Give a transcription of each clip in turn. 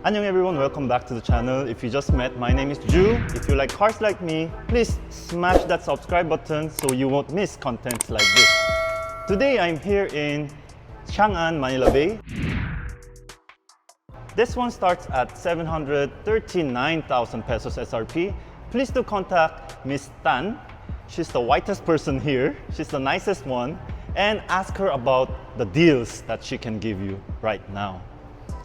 Annyeong everyone, welcome back to the channel. If you just met, my name is Ju. If you like cars like me, please smash that subscribe button so you won't miss contents like this. Today I'm here in Changan, Manila Bay. This one starts at 739,000 pesos SRP. Please do contact Miss Tan. She's the whitest person here. She's the nicest one. And ask her about the deals that she can give you right now.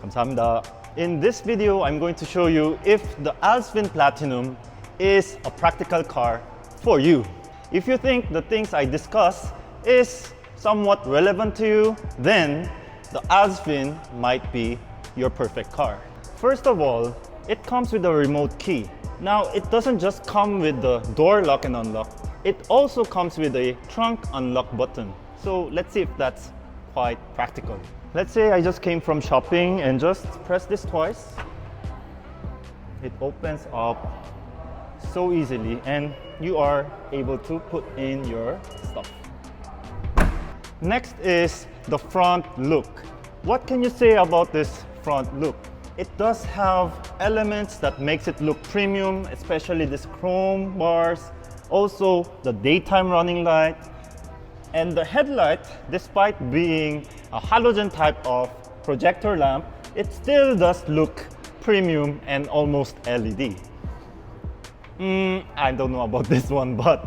감사합니다. In this video, I'm going to show you if the Alsvin Platinum is a practical car for you. If you think the things I discuss is somewhat relevant to you, then the Alsvin might be your perfect car. First of all, it comes with a remote key. Now, it doesn't just come with the door lock and unlock, it also comes with a trunk unlock button. So let's see if that's quite practical. Let's say I just came from shopping and just press this twice. It opens up so easily and you are able to put in your stuff. Next is the front look. What can you say about this front look? It does have elements that makes it look premium, especially this chrome bars, also the daytime running light. And the headlight, despite being a halogen type of projector lamp, it still does look premium and almost LED. I don't know about this one, but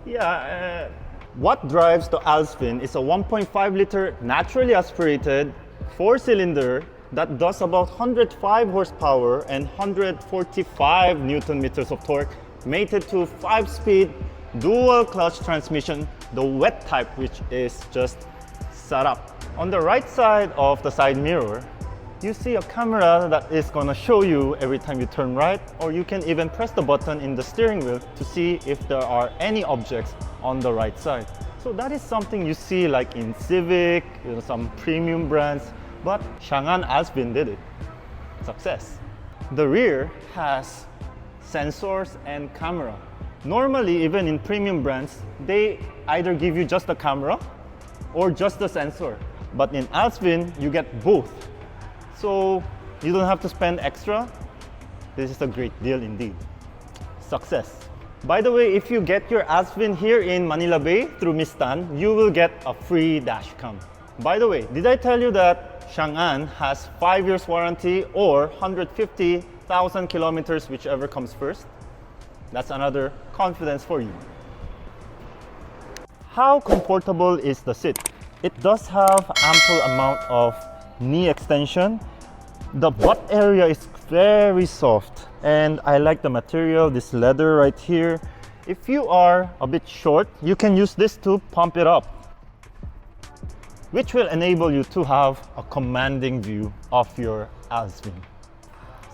yeah. What drives the Alsvin is a 1.5 liter naturally aspirated 4-cylinder that does about 105 horsepower and 145 Newton meters of torque, mated to 5-speed dual clutch transmission, the wet type, which is just set up. On the right side of the side mirror, you see a camera that is gonna show you every time you turn right, or you can even press the button in the steering wheel to see if there are any objects on the right side. So that is something you see like in Civic, some premium brands, but Changan Alsvin did it. Success. The rear has sensors and camera. Normally, even in premium brands, they either give you just the camera or just the sensor. But in Alsvin, you get both. So you don't have to spend extra. This is a great deal indeed. Success. By the way, if you get your Alsvin here in Manila Bay through Miss Tan, you will get a free dashcam. By the way, did I tell you that Changan has 5 years warranty or 150,000 kilometers, whichever comes first? That's another confidence for you. How comfortable is the seat? It does have ample amount of knee extension. The butt area is very soft and I like the material, this leather right here. If you are a bit short, you can use this to pump it up, which will enable you to have a commanding view of your Alsvin.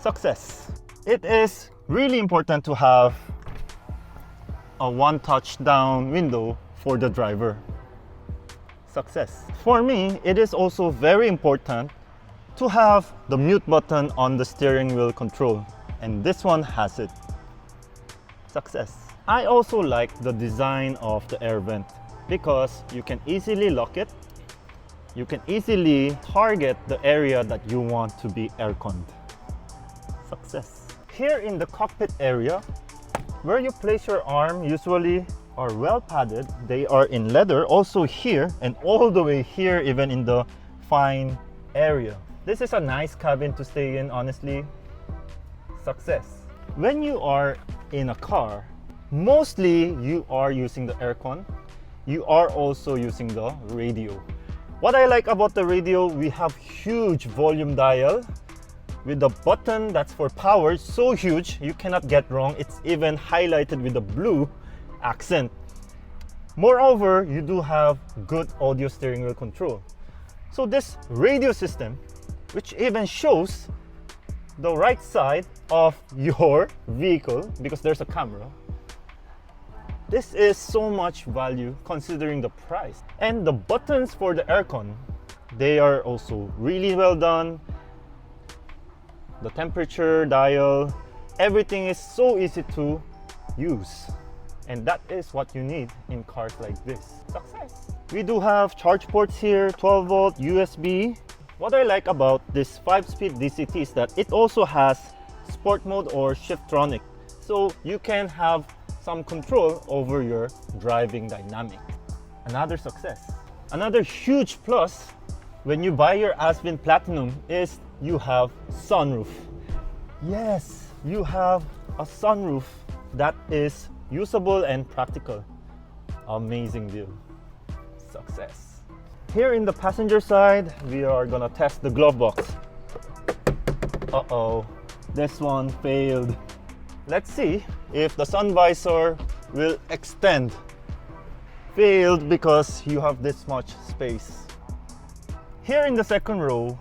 Success. It is really important to have a one touch down window for the driver. Success. For me, it is also very important to have the mute button on the steering wheel control, and this one has it. Success. I also like the design of the air vent because you can easily lock it. You can easily target the area that you want to be air-conned. Success. Here in the cockpit area, where you place your arm usually are well padded. They are in leather, also here and all the way here, even in the fine area. This is a nice cabin to stay in, honestly. Success. When you are in a car, mostly you are using the aircon. You are also using the radio. What I like about the radio, we have huge volume dial with the button that's for power, so huge you cannot get wrong. It's even highlighted with a blue accent. Moreover, you do have good audio steering wheel control. So this radio system, which even shows the right side of your vehicle because there's a camera, this is so much value considering the price. And the buttons for the aircon, they are also really well done. The temperature dial, everything is so easy to use. And that is what you need in cars like this. Success. We do have charge ports here, 12 volt USB, What I like about this 5-speed DCT is that it also has sport mode or Shiftronic, so you can have some control over your driving dynamic. Another success. Another huge plus when you buy your Alsvin Platinum is you have sunroof. Yes, you have a sunroof that is usable and practical. Amazing deal. Success. Here in the passenger side, we are gonna test the glove box. Uh-oh, this one failed. Let's see if the sun visor will extend. Failed because you have this much space. Here in the second row,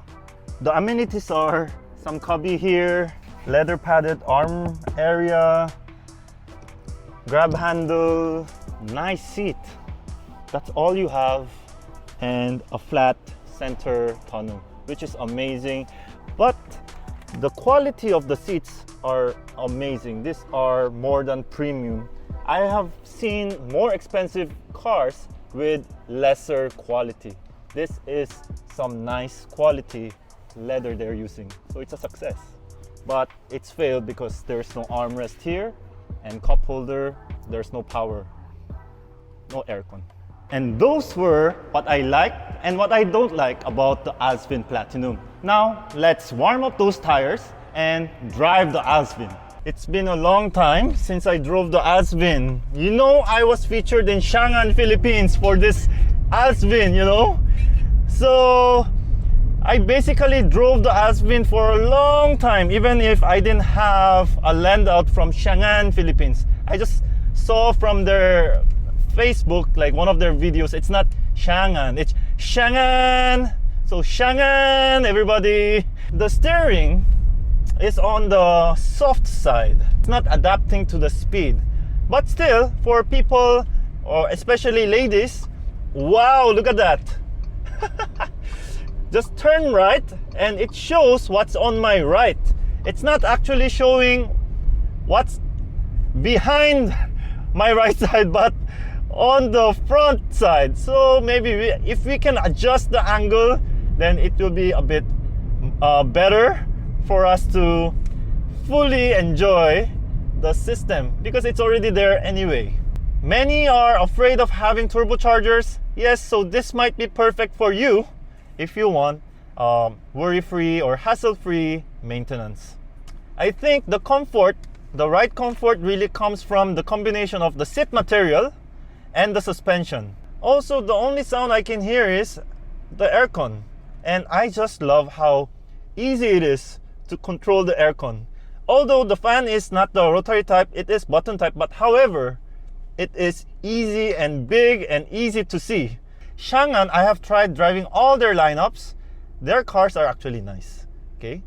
the amenities are some cubby here, leather padded arm area, grab handle, nice seat. That's all you have, and a flat center tonneau, which is amazing. But the quality of the seats are amazing. These are more than premium. I have seen more expensive cars with lesser quality. This is some nice quality leather they're using, so it's a success. But it's failed because there's no armrest here and cup holder. There's no power, no aircon. And those were what I like and what I don't like about the Alsvin Platinum. Now let's warm up those tires and drive the Alsvin. It's been a long time since I drove the Alsvin. You know, I was featured in Changan, Philippines for this Alsvin, you know? So I basically drove the Alsvin for a long time, even if I didn't have a land out from Changan, Philippines. I just saw from their Facebook, like one of their videos, it's not Changan, it's Changan. So Changan, everybody. The steering is on the soft side. It's not adapting to the speed. But still, for people, or especially ladies, wow, look at that. Just turn right and it shows what's on my right. It's not actually showing what's behind my right side, but on the front side. So maybe if we can adjust the angle, then it will be a bit better for us to fully enjoy the system, because it's already there anyway. Many are afraid of having turbochargers. Yes, so this might be perfect for you if you want worry-free or hassle-free maintenance. I think the comfort, the right comfort really comes from the combination of the seat material and the suspension. Also, the only sound I can hear is the aircon. And I just love how easy it is to control the aircon. Although the fan is not the rotary type, it is button type, but however, it is easy and big and easy to see. Changan, I have tried driving all their lineups. Their cars are actually nice, okay?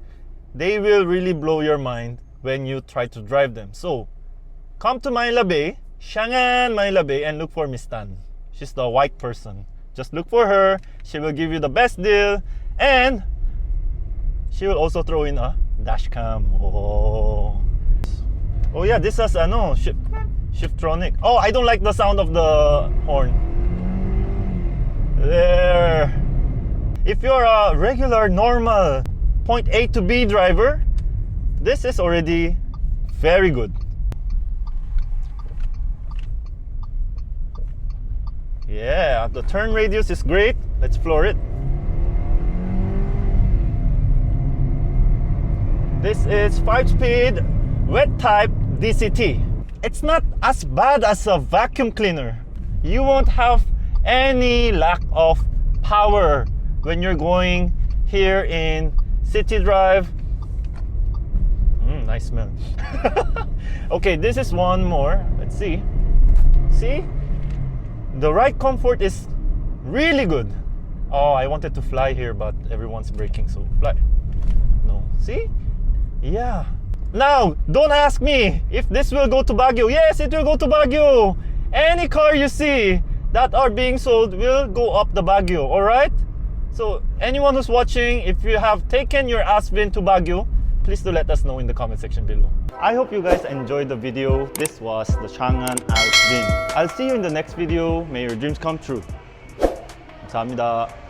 They will really blow your mind when you try to drive them. So, come to Manila Bay, Changan Manila Bay, and look for Miss Tan. She's the white person. Just look for her. She will give you the best deal, and she will also throw in a Dashcam. Oh yeah, this has Shiftronic. Oh, I don't like the sound of the horn. There. If you're a regular, normal point A to B driver, this is already very good. Yeah, the turn radius is great. Let's floor it. This is 5-speed wet type DCT. It's not as bad as a vacuum cleaner. You won't have any lack of power when you're going here in city drive. Nice smell. Okay, this is one more. Let's see. See? The ride comfort is really good. Oh, I wanted to fly here, but everyone's braking, so fly. No. See? Yeah. Now, don't ask me if this will go to Baguio. Yes, it will go to Baguio. Any car you see that are being sold will go up the Baguio, alright? So, anyone who's watching, if you have taken your Alsvin to Baguio, please do let us know in the comment section below. I hope you guys enjoyed the video. This was the Changan Alsvin. I'll see you in the next video. May your dreams come true. 감사합니다.